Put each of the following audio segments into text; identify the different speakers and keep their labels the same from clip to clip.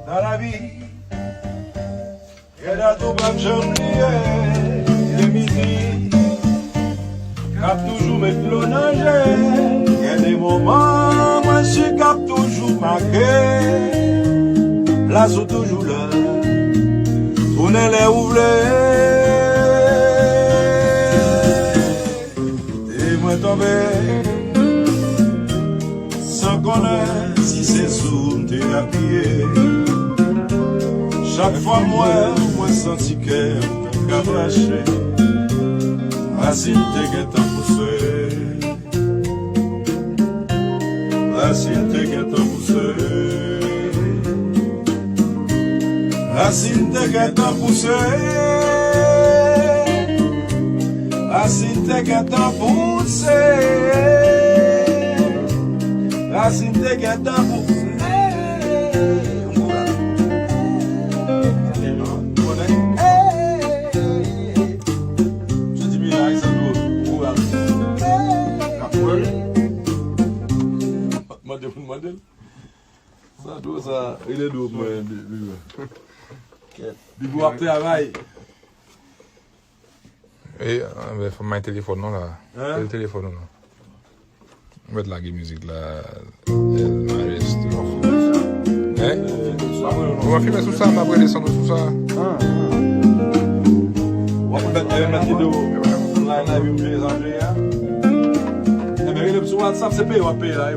Speaker 1: Dans la vie, il y a tout comme les musiques, cap toujours mettre l'eau nager. Il y a des moments, moi je suis cap toujours marqué. Là, sont toujours là, tournez les ouvrés. Et moi tombé, sans connaître si c'est sous t'es habillé. Chaque fois moi senti que m'a lâché, racine te guette à pousser, racine te guette à pousser, racine te guette à pousser, racine te guette à pousser, racine te guette à pousser. Modèle. Ça doit ça, il est doux, moi. Bibou a travail.
Speaker 2: Et il faut mettre le téléphone là. Le téléphone là. Mettre la musique là. Hein? On va filmer sous ça, on va descendre sous ça.
Speaker 1: On va mettre vidéo. Là, on a vu les Anglais. Mais il est sur WhatsApp, c'est payé, on va payer là.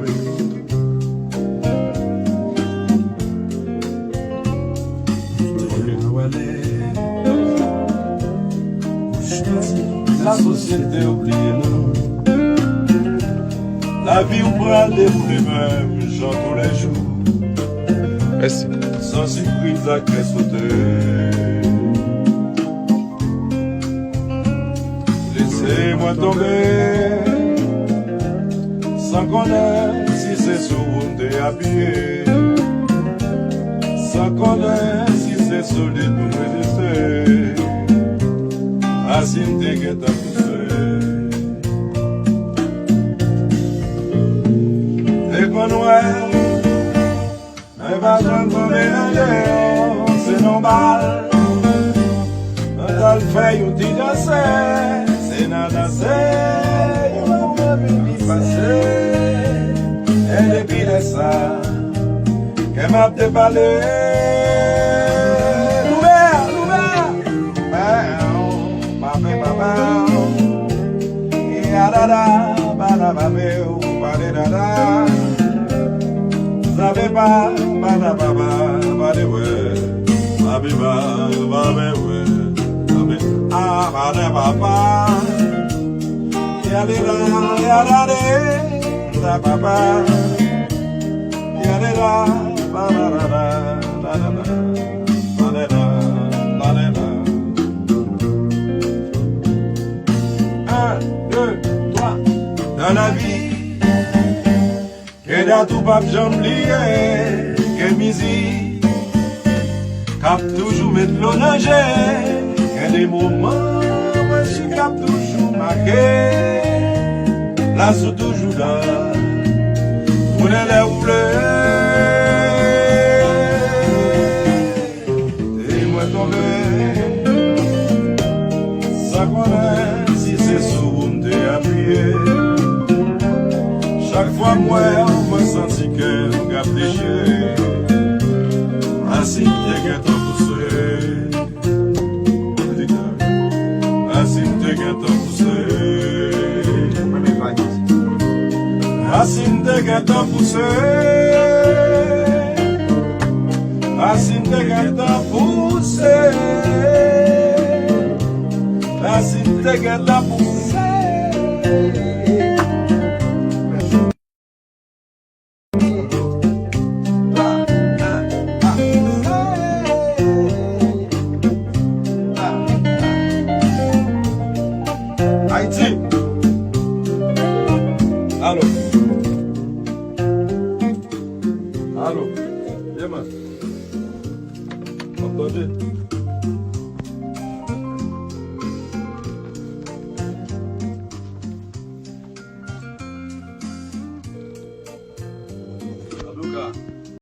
Speaker 1: La société oublie nous. La vie ou prend des mêmes gens tous les jours.
Speaker 2: Merci.
Speaker 1: Sans surprise à qu'elle sauter. Laissez-moi tomber. Sans connaître si c'est sur où t'es habillé. Sans connaître si c'est solide pour me laisser. Racine te guette à pousser. Et qu'on ouait, mais pas tant qu'on est allé, c'est normal. Quand elle fait un petit danser, c'est nada, c'est un petit passé. Et depuis ça, qu'elle m'a déballé. Dans la vie, qu'elle a tout pas jambe liée, qu'elle musique, cap toujours mettre l'eau nager, qu'elle des moments, moi je suis cap toujours marqué, là c'est toujours là, on est là où et moi tombé, ça connaît si c'est sous on t'est appuyé. Chaque fois moi senti que on garde déchiré. Racine te guette à pousser. Racine te guette à pousser. Racine te guette à pousser. Racine te guette à pousser. Racine te guette à pousser. Haïti. Allô.